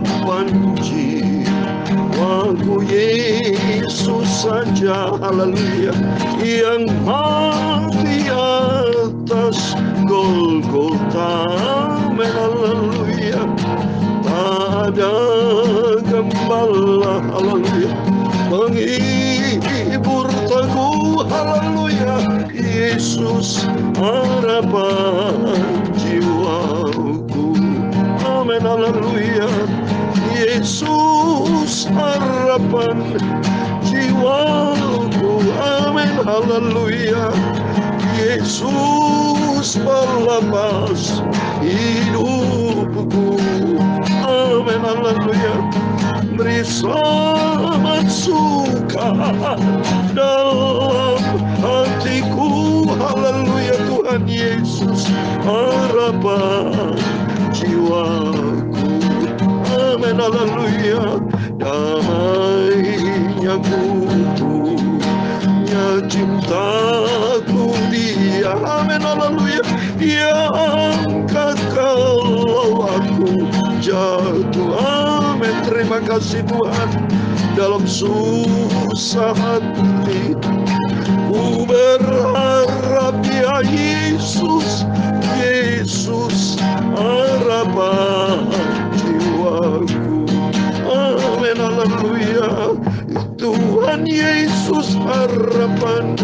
harapan jiwaku, Yesus saja, haleluya, yang mati atas Golgota, amin, haleluya. Tak ada gembala, haleluya, menghibur teguh, haleluya, Yesus harapan jiwaku, amin, haleluya, Yesus harapan jiwaku, amin, haleluya, Yesus pelepas hidupku, amin, haleluya. Beri selamat suka dalam hatiku, haleluya, Tuhan Yesus harapan jiwaku, amin, haleluya. Damainya kupunya cintaku Dia, amin, haleluya, yang kalau aku jatuh, amin. Terima kasih Tuhan. Dalam susah hati ku berharap ya Yesus, Yesus harapan jiwaku, amin, haleluya. Tuhan Yesus harapan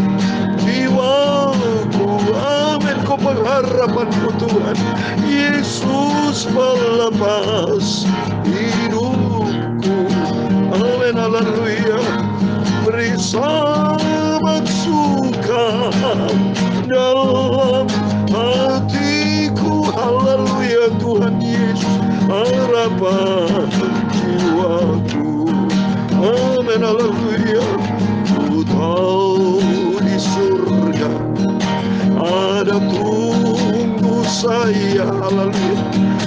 jiwaku, amin. Kau pengharapanku Tuhan, Yesus melepas hidupku, amin, haleluya. Beri selamat suka dalam hatiku, haleluya, Tuhan Yesus harapan jiwaku, amin, haleluya. Ku tahu di surga ada tunggu saya, haleluya,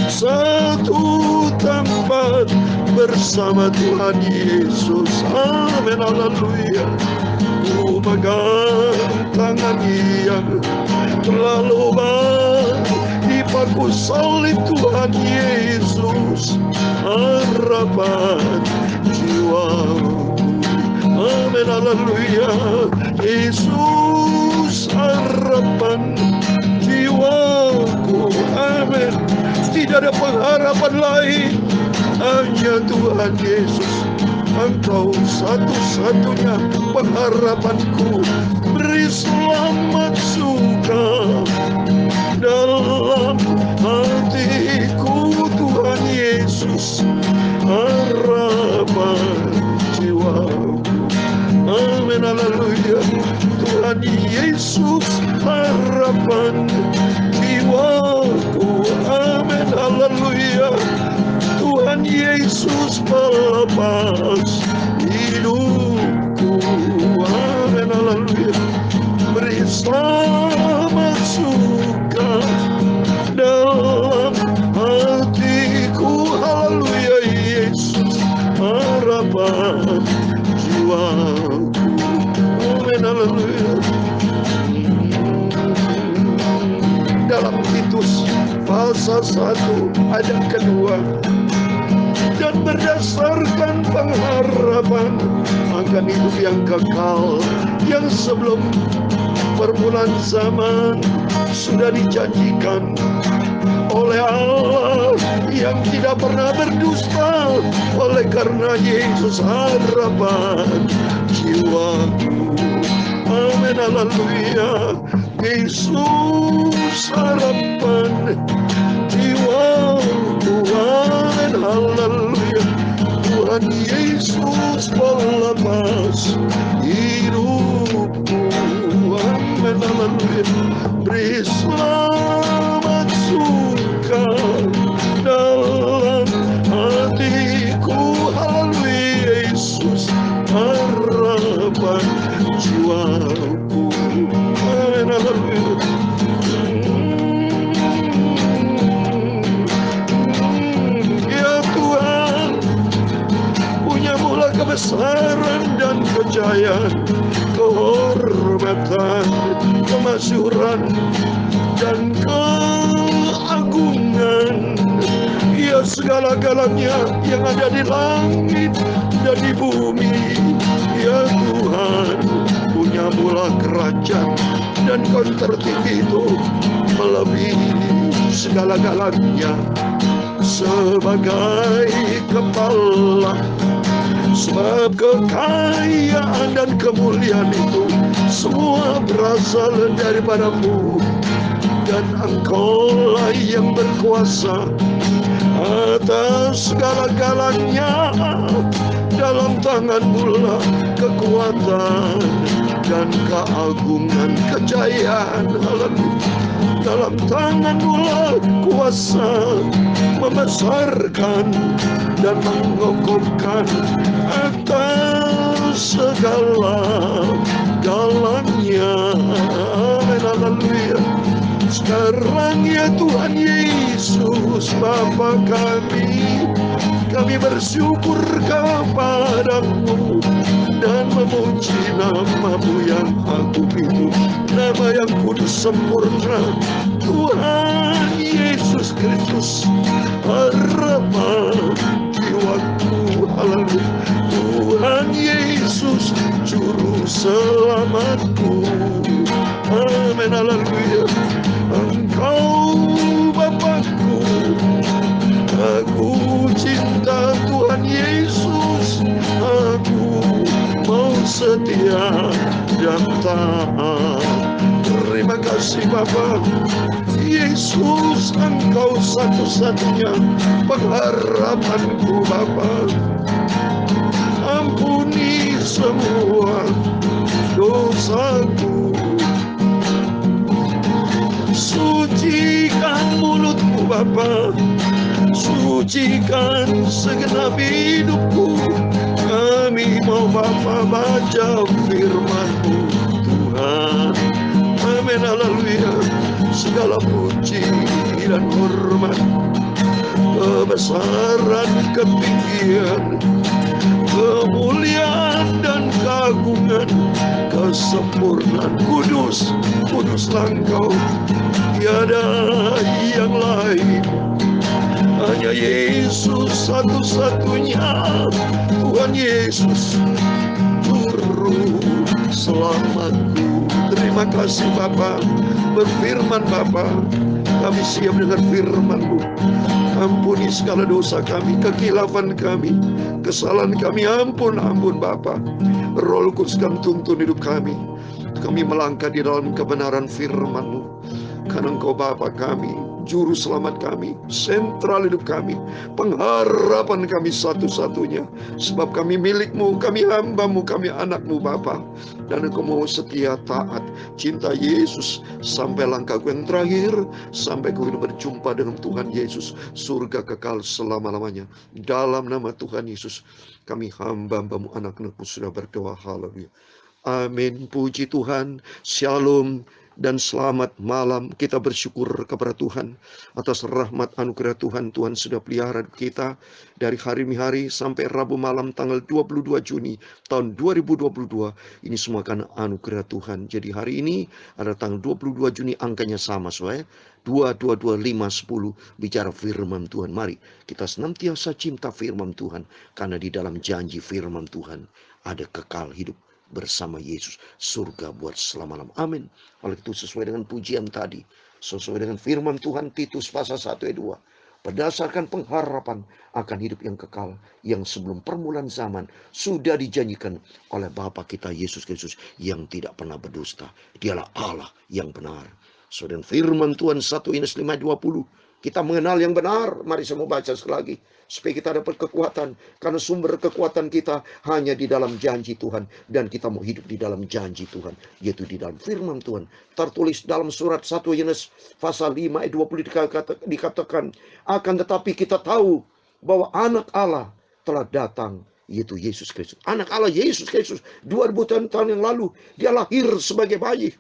satu tempat bersama Tuhan Yesus, amin, haleluya. Ku pegang tangan yang terlalu baik di paku salib Tuhan Yesus harapan jiwaku, amin, haleluya. Yesus harapan jiwaku, amin. Tidak ada pengharapan lain, hanya Tuhan Yesus. Engkau satu-satunya pengharapanku. Beri selamat suka dalam hatiku Tuhan Yesus harapan jiwaku, amin, haleluya. Tuhan Yesus harapan jiwaku, amin, haleluya. Tuhan Yesus melepas hidupku, amin, haleluya. Beri selamat suka dalam hatiku, haleluya, Yesus harapan jiwaku, amin, haleluya. Dalam Titus pasal 1 ayat kedua, dan berdasarkan pengharapan akan hidup yang kekal yang sebelum permulaan zaman sudah dijanjikan oleh Allah yang tidak pernah berdusta, oleh karena Yesus harapan jiwaku, amin, haleluya. Yesus harapan jiwaku, amin, haleluya. Tuhan Yesus melepas hidupku, amin, haleluya. Beri selamat suka dalam hatiku, haleluya, Yesus harapan jiwaku, amin, haleluya. Ya Tuhan, punya mula kebesaran dan kejayaan, kehormatan, kemasyhuran, dan keagungan. Ya segala-galanya yang ada di langit dan di bumi. Ya Tuhan, punya mula kerajaan, dan Kau tertinggi itu melebihi segala-galanya. Sebagai kepala, sebab kekayaan dan kemuliaan itu semua berasal daripada-Mu, dan Engkau-lah yang berkuasa atas segala-galanya. Dalam tangan-Mu lah kekuatan dan keagungan, kejayaan. Haleluya. Dalam tangan-Mu lah kuasa membesarkan dan mengokohkan atas segala galanya. Amin. Haleluya. Sekarang ya Tuhan Yesus Bapa kami bersyukur kepada-Mu dan memuji nama-Mu yang agung itu, nama yang kudus sempurna, Tuhan Yesus Kristus, harapan jiwaku. Haleluya. Tuhan Yesus juru selamatku. Amin. Haleluya. Engkau Bapakku, aku cinta Tuhan Yesus, aku mau setia dan taat. Terima kasih Bapa Yesus, Engkau satu-satunya pengharapanku Bapa. Ampuni semua dosaku, sucikan mulutku Bapa, sucikan segenap hidupku. Kami mau Bapa baca firman-Mu Tuhan. Amin. Haleluya. Segala puji dan hormat, kebesaran, ketinggian, kemuliaan dan keagungan, kesempurnaan, kuduslah Engkau, tiada yang lain. Hanya Yesus satu-satunya, Tuhan Yesus juru selamatku. Terima kasih Bapa. Berfirman Bapa, kami siap dengar firman-Mu. Ampuni segala dosa kami, kekhilafan kami, kesalahan kami. Ampun Bapa. Roh Kudus kami tuntun hidup kami. Kami melangkah di dalam kebenaran firman-Mu, karena Engkau Bapa kami, juru selamat kami, sentral hidup kami, pengharapan kami satu-satunya. Sebab kami milik-Mu, kami hamba-Mu, kami anak-Mu Bapa. Dan Engkau mau setia, taat, cinta Yesus sampai langkahku yang terakhir, sampai ku hidup berjumpa dengan Tuhan Yesus, surga kekal selama-lamanya. Dalam nama Tuhan Yesus kami hamba-Mu, anak-anak-Mu sudah berdoa. Haleluya. Amin. Puji Tuhan. Shalom dan selamat malam. Kita bersyukur kepada Tuhan atas rahmat anugerah Tuhan. Tuhan sudah pelihara kita dari hari sampai Rabu malam tanggal 22 Juni tahun 2022. Ini semua karena anugerah Tuhan. Jadi hari ini ada tanggal 22 Juni, angkanya sama soalnya 222 510, bicara firman Tuhan. Mari kita senantiasa cinta firman Tuhan, karena di dalam janji firman Tuhan ada kekal hidup bersama Yesus, surga buat selama-lamanya. Amin. Oleh itu sesuai dengan pujian tadi, sesuai dengan firman Tuhan Titus pasal 1 ayat 2, berdasarkan pengharapan akan hidup yang kekal yang sebelum permulaan zaman sudah dijanjikan oleh Bapa kita Yesus Kristus yang tidak pernah berdusta. Dialah Allah yang benar. Sesuai dengan firman Tuhan 1 Yohanes 5 ayat 20, kita mengenal yang benar. Mari saya mau baca sekali lagi, supaya kita dapat kekuatan. Karena sumber kekuatan kita hanya di dalam janji Tuhan. Dan kita mau hidup di dalam janji Tuhan, yaitu di dalam firman Tuhan. Tertulis dalam surat 1 Yohanes pasal 5 ayat 20 dikatakan, akan tetapi kita tahu bahwa anak Allah telah datang, yaitu Yesus Kristus. Anak Allah Yesus Kristus 2000 tahun yang lalu, dia lahir sebagai bayi.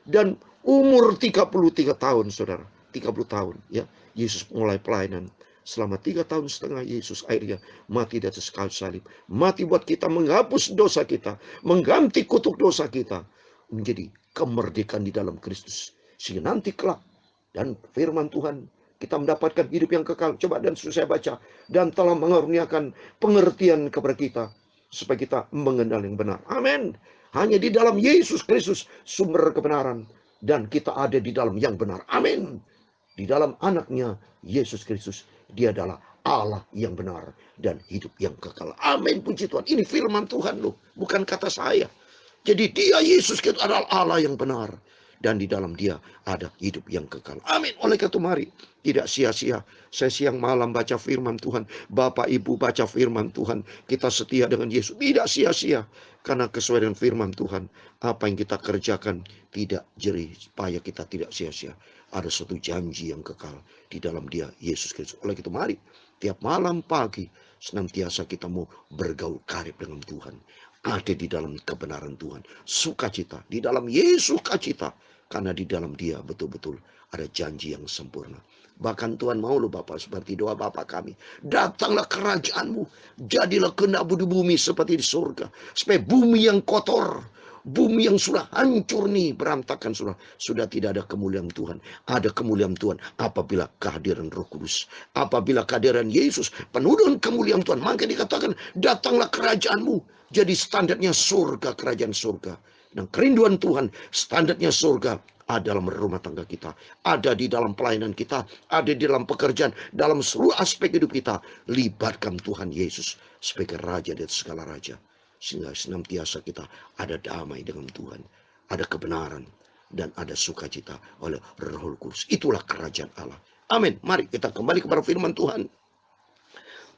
Dan umur 33 tahun saudara, 30 tahun ya, Yesus mulai pelayanan. Selama 3,5 tahun Yesus akhirnya mati di atas kayu salib. Mati buat kita, menghapus dosa kita, mengganti kutuk dosa kita, menjadi kemerdekaan di dalam Kristus. Sehingga nanti kelak, dan firman Tuhan kita mendapatkan hidup yang kekal. Coba dan saya baca. Dan telah mengaruniakan pengertian kepada kita, supaya kita mengenal yang benar. Amin. Hanya di dalam Yesus Kristus sumber kebenaran. Dan kita ada di dalam yang benar. Amin. Di dalam anaknya Yesus Kristus, dia adalah Allah yang benar dan hidup yang kekal. Amin, puji Tuhan. Ini firman Tuhan loh, bukan kata saya. Jadi dia, Yesus Kristus adalah Allah yang benar. Dan di dalam dia ada hidup yang kekal. Amin. Oleh karena itu mari, tidak sia-sia saya siang malam baca firman Tuhan. Bapak Ibu baca firman Tuhan. Kita setia dengan Yesus. Tidak sia-sia. Karena sesuai dengan firman Tuhan, apa yang kita kerjakan tidak jerih, supaya kita tidak sia-sia. Ada suatu janji yang kekal di dalam dia, Yesus Kristus. Oleh itu mari, tiap malam pagi senantiasa kita mau bergaul karib dengan Tuhan. Ada di dalam kebenaran Tuhan. Sukacita. Di dalam Yesus sukacita. Karena di dalam dia betul-betul ada janji yang sempurna. Bahkan Tuhan mau loh Bapak, seperti doa Bapak kami. Datanglah kerajaanmu. Jadilah kehendakmu di bumi seperti di surga. Supaya bumi yang kotor, bumi yang sudah hancur nih, berantakan sudah tidak ada kemuliaan Tuhan. Ada kemuliaan Tuhan apabila kehadiran Roh Kudus, apabila kehadiran Yesus penuh dengan kemuliaan Tuhan. Maka dikatakan datanglah kerajaanmu. Jadi standarnya surga, kerajaan surga. Dan kerinduan Tuhan, standarnya surga ada dalam rumah tangga kita, ada di dalam pelayanan kita, ada di dalam pekerjaan, dalam seluruh aspek hidup kita. Libatkan Tuhan Yesus sebagai Raja dari segala Raja. Sehingga senantiasa kita ada damai dengan Tuhan, ada kebenaran, dan ada sukacita oleh Roh Kudus. Itulah kerajaan Allah. Amin. Mari kita kembali kepada firman Tuhan.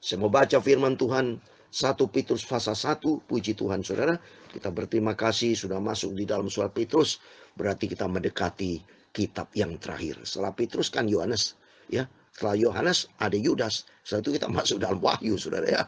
Saya mau baca firman Tuhan 1 Petrus pasal 1. Puji Tuhan saudara, kita berterima kasih sudah masuk di dalam surat Petrus. Berarti kita mendekati kitab yang terakhir. Setelah Petrus kan Yohanes, ya. Setelah Yohanes ada Yudas. Setelah itu kita masuk dalam Wahyu saudara ya.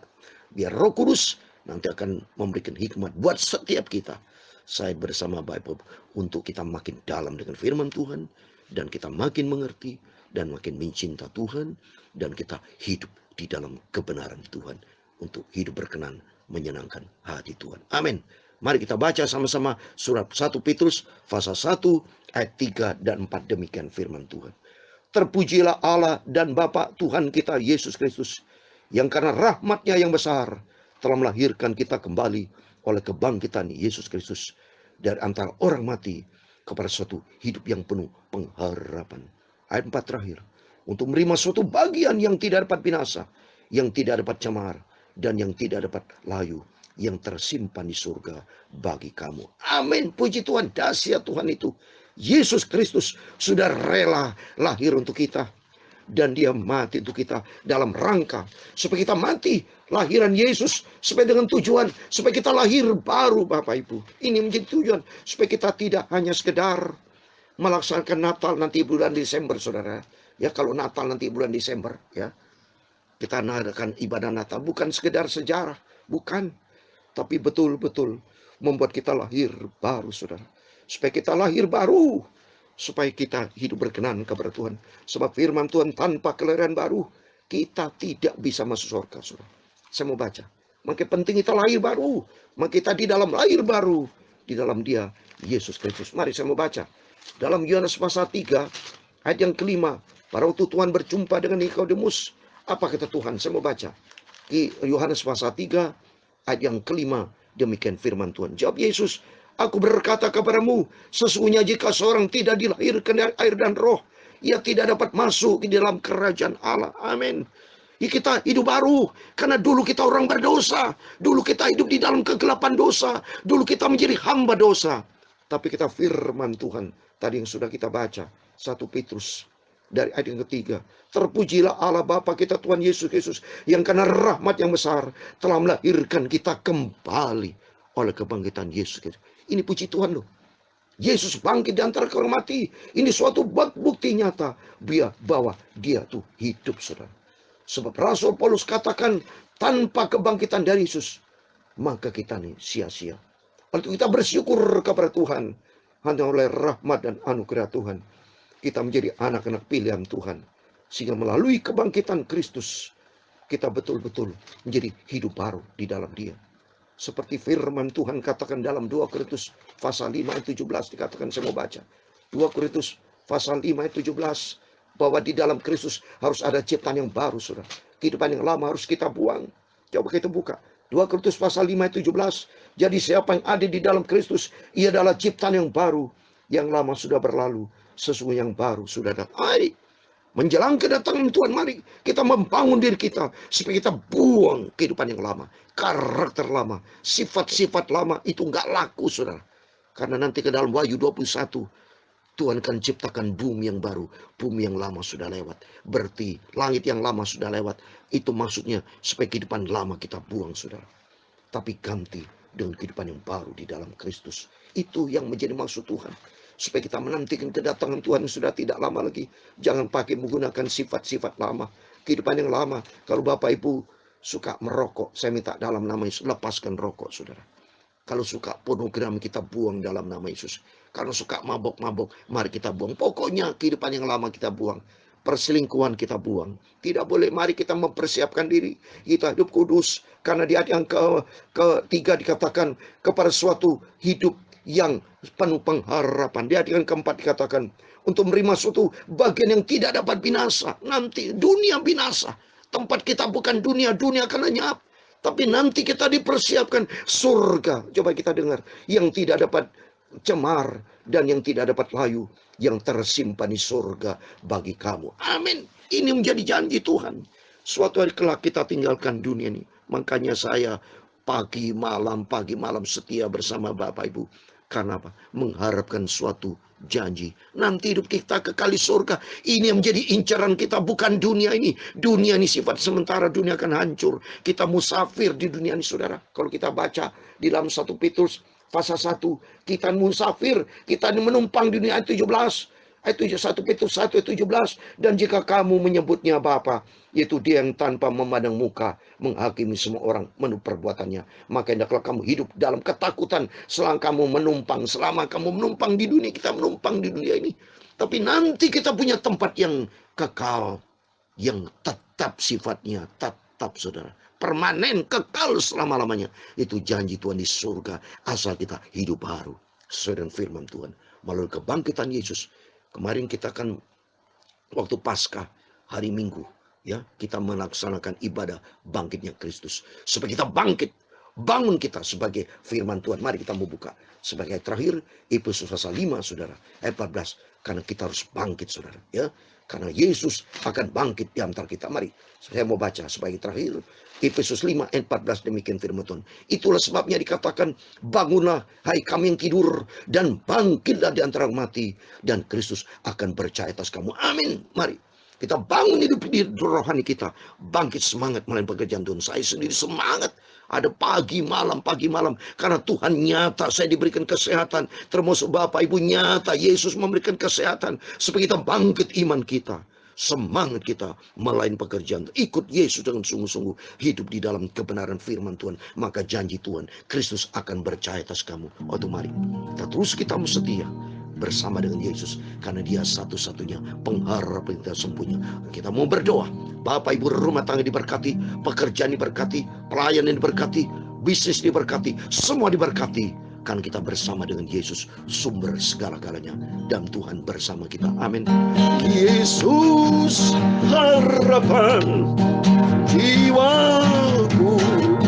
Biar Roh Kudus nanti akan memberikan hikmat buat setiap kita. Saya bersama Bapak untuk kita makin dalam dengan firman Tuhan. Dan kita makin mengerti dan makin mencinta Tuhan. Dan kita hidup di dalam kebenaran Tuhan. Untuk hidup berkenan menyenangkan hati Tuhan. Amin. Mari kita baca sama-sama surat 1 Petrus pasal 1 ayat 3 dan 4. Demikian firman Tuhan. Terpujilah Allah dan Bapa Tuhan kita Yesus Kristus, yang karena rahmat-Nya yang besar telah melahirkan kita kembali oleh kebangkitan Yesus Kristus dari antara orang mati kepada suatu hidup yang penuh pengharapan. Ayat 4 terakhir. Untuk menerima suatu bagian yang tidak dapat binasa, yang tidak dapat cemar, dan yang tidak dapat layu, yang tersimpan di surga bagi kamu. Amin. Puji Tuhan. Dahsyat Tuhan itu. Yesus Kristus sudah rela lahir untuk kita. Dan dia mati untuk kita dalam rangka supaya kita mati. Lahiran Yesus supaya dengan tujuan supaya kita lahir baru Bapak Ibu. Ini menjadi tujuan supaya kita tidak hanya sekedar melaksanakan Natal nanti bulan Desember saudara. Ya kalau Natal nanti bulan Desember ya. Kita mengadakan ibadah Natal bukan sekedar sejarah, bukan. Tapi betul-betul membuat kita lahir baru, saudara. Supaya kita lahir baru, supaya kita hidup berkenan kepada Tuhan. Sebab firman Tuhan, tanpa kelahiran baru, kita tidak bisa masuk surga, saudara. Saya mau baca. Maka penting kita lahir baru. Maka kita di dalam lahir baru. Di dalam dia, Yesus Kristus. Mari saya mau baca. Dalam Yohanes pasal 3, ayat yang kelima. Pada waktu Tuhan berjumpa dengan Nikodemus, apa kata Tuhan? Saya mau baca. Di Yohanes pasal 3 ayat yang kelima. Demikian firman Tuhan. Jawab Yesus, aku berkata kepadamu, sesungguhnya jika seorang tidak dilahirkan dari air dan roh, ia tidak dapat masuk di dalam kerajaan Allah. Amin. Kita hidup baru. Karena dulu kita orang berdosa. Dulu kita hidup di dalam kegelapan dosa. Dulu kita menjadi hamba dosa. Tapi kita firman Tuhan. Tadi yang sudah kita baca. 1 Petrus. Dari ayat yang ketiga. Terpujilah Allah Bapa kita Tuhan Yesus Kristus. Yang karena rahmat yang besar telah melahirkan kita kembali oleh kebangkitan Yesus Kristus. Ini puji Tuhan loh. Yesus bangkit di antara orang mati. Ini suatu bukti nyata bahwa dia tuh hidup saudara. Sebab Rasul Paulus katakan tanpa kebangkitan dari Yesus maka kita nih sia-sia. Untuk kita bersyukur kepada Tuhan. Hanya oleh rahmat dan anugerah Tuhan kita menjadi anak-anak pilihan Tuhan. Sehingga melalui kebangkitan Kristus, kita betul-betul menjadi hidup baru di dalam dia. Seperti firman Tuhan katakan dalam 2 Korintus pasal 5 ayat 17. Dikatakan saya mau baca. 2 Korintus pasal 5 ayat 17. bahwa di dalam Kristus harus ada ciptaan yang baru, saudara. Kehidupan yang lama harus kita buang. Coba kita buka 2 Korintus pasal 5 ayat 17. Jadi siapa yang ada di dalam Kristus, ia adalah ciptaan yang baru. Yang lama sudah berlalu, sesungguhnya yang baru sudah datang. Mari menjelang kedatangan Tuhan, mari kita membangun diri kita supaya kita buang kehidupan yang lama, karakter lama, sifat-sifat lama. Itu nggak laku, saudara. Karena nanti ke dalam Wahyu 21, Tuhan akan ciptakan bumi yang baru. Bumi yang lama sudah lewat. Berarti langit yang lama sudah lewat. Itu maksudnya supaya kehidupan lama kita buang, saudara. Tapi ganti dengan kehidupan yang baru di dalam Kristus. Itu yang menjadi maksud Tuhan. Supaya kita menantikan kedatangan Tuhan yang sudah tidak lama lagi. Jangan pakai menggunakan sifat-sifat lama. Kehidupan yang lama. Kalau Bapak Ibu suka merokok, saya minta dalam nama Yesus, lepaskan rokok, saudara. Kalau suka pornografi, kita buang dalam nama Yesus. Kalau suka mabok-mabok, mari kita buang. Pokoknya kehidupan yang lama kita buang. Perselingkuhan kita buang. Tidak boleh. Mari kita mempersiapkan diri. Kita hidup kudus. Karena di ayat yang ketiga dikatakan kepada suatu hidup yang penuh pengharapan. Di ayat yang keempat dikatakan untuk menerima suatu bagian yang tidak dapat binasa. Nanti dunia binasa. Tempat kita bukan dunia. Dunia akan lenyap. Tapi nanti kita dipersiapkan surga. Coba kita dengar. Yang tidak dapat cemar dan yang tidak dapat layu, yang tersimpan di surga bagi kamu. Amin. Ini menjadi janji Tuhan. Suatu hari kelak kita tinggalkan dunia ini. Makanya saya pagi malam setia bersama Bapak Ibu. Karena apa? Mengharapkan suatu janji. Nanti hidup kita kekal di surga. Ini yang menjadi incaran kita, bukan dunia ini. Dunia ini sifat sementara, dunia akan hancur. Kita musafir di dunia ini, saudara. Kalau kita baca di dalam 1 Petrus pasal 1, kita musafir, kita menumpang di dunia ayat 17. Ayat 1 Petrus 1 ayat 17. Dan jika kamu menyebutnya Bapa, yaitu Dia yang tanpa memandang muka menghakimi semua orang menurut perbuatannya, maka hendaklah kamu hidup dalam ketakutan selama kamu menumpang di dunia. Kita menumpang di dunia ini, tapi nanti kita punya tempat yang kekal, yang tetap sifatnya, tetap, saudara, permanen, kekal selama-lamanya. Itu janji Tuhan di surga, asal kita hidup baru sesuai dengan firman Tuhan melalui kebangkitan Yesus. Kemarin kita kan waktu Paskah hari Minggu, ya, kita melaksanakan ibadah bangkitnya Kristus. Supaya kita bangkit, bangun kita sebagai firman Tuhan. Mari kita membuka sebagai terakhir Efesus pasal 5, saudara, ayat 14. Karena kita harus bangkit, saudara, ya. Karena Yesus akan bangkit di antara kita. Mari saya mau baca sebagai terakhir Efesus 5 ayat 14, demikian firman Tuhan. Itulah sebabnya dikatakan, bangunlah hai kami yang tidur, dan bangkitlah di antara mati, dan Kristus akan percaya atas kamu. Amin. Mari kita bangun hidup di rohani kita, bangkit semangat melalui pekerjaan Tuhan. Saya sendiri semangat, ada pagi malam, karena Tuhan nyata saya diberikan kesehatan, termasuk Bapak Ibu nyata Yesus memberikan kesehatan, supaya kita bangkit iman kita, semangat kita melayani pekerjaan, ikut Yesus dengan sungguh-sungguh, hidup di dalam kebenaran firman Tuhan. Maka janji Tuhan, Kristus akan percaya atas kamu. Mari kita terus kita setia bersama dengan Yesus, karena Dia satu-satunya pengharapan kita sempurna. Kita mau berdoa, Bapak Ibu rumah tangga diberkati, pekerjaan diberkati, pelayanan diberkati, bisnis diberkati, semua diberkati, karena kita bersama dengan Yesus, sumber segala-galanya, dan Tuhan bersama kita. Amin. Yesus harapan jiwaku.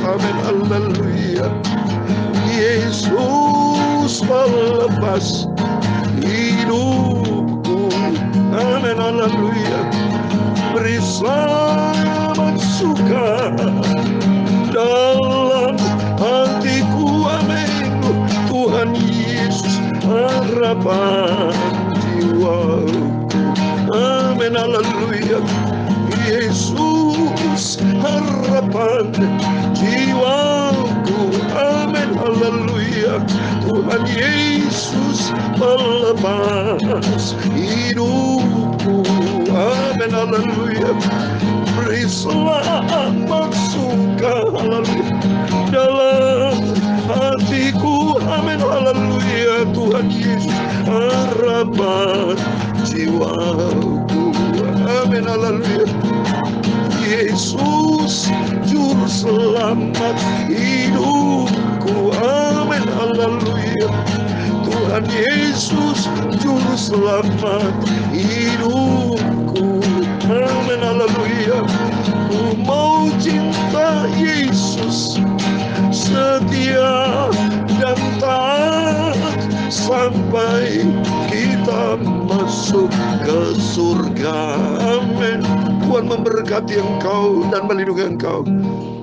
Amin. Haleluya. Yesus melepas hidupku. Amin. Haleluya. Beri selamat suka dalam hatiku. Amin. Tuhan Yesus harapan jiwaku. Amin. Haleluya. Yesus harapan jiwaku. Amin. Haleluya. Tuhan Yesus melepas hidupku. Amin. Haleluya. Beri selamat suka. Haleluya. Dalam hatiku. Amin. Haleluya. Tuhan Yesus harapan jiwaku. Amin. Haleluya. Yesus juru selamat hidupku. Amin. Haleluya. Tuhan Yesus juru selamat hidupku. haleluya. Ku mau cinta Yesus, setia dan taat sampai kita masuk ke surga. Amin. Tuhan memberkati engkau dan melindungi engkau.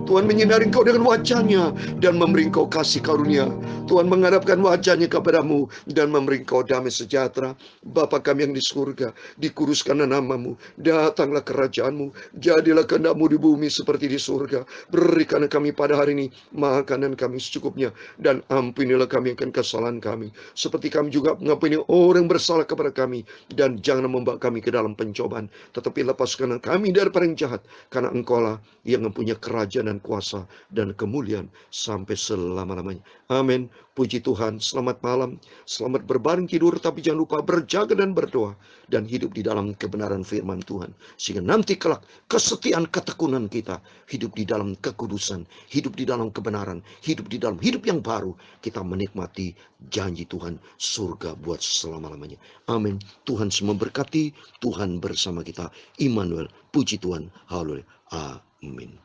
Tuhan menyinari engkau dengan wajah-Nya dan memberi engkau kasih karunia. Tuhan menghadapkan wajah-Nya kepadamu dan memberi engkau damai sejahtera. Bapa kami yang di surga, dikuduskanlah namamu, datanglah kerajaan-Mu, jadilah kehendak-Mu di bumi seperti di surga. Berikanlah kami pada hari ini makanan kami secukupnya, dan ampunilah kami akan kesalahan kami, seperti kami juga mengampuni orang bersalah kepada kami. Dan jangan membawa kami ke dalam pencobaan, tetapi lepaskanlah kami daripada yang jahat, karena Engkau-lah yang mempunyai kerajaan dan kuasa dan kemuliaan sampai selama-lamanya. Amin. Puji Tuhan. Selamat malam. Selamat berbaring tidur, tapi jangan lupa berjaga dan berdoa dan hidup di dalam kebenaran firman Tuhan, sehingga nanti kelak kesetiaan ketekunan kita hidup di dalam kekudusan, hidup di dalam kebenaran, hidup di dalam hidup yang baru. Kita menikmati janji Tuhan, surga buat selama-lamanya. Amin. Tuhan memberkati. Tuhan bersama kita. Immanuel. Puji Tuhan. Haleluya. Amin.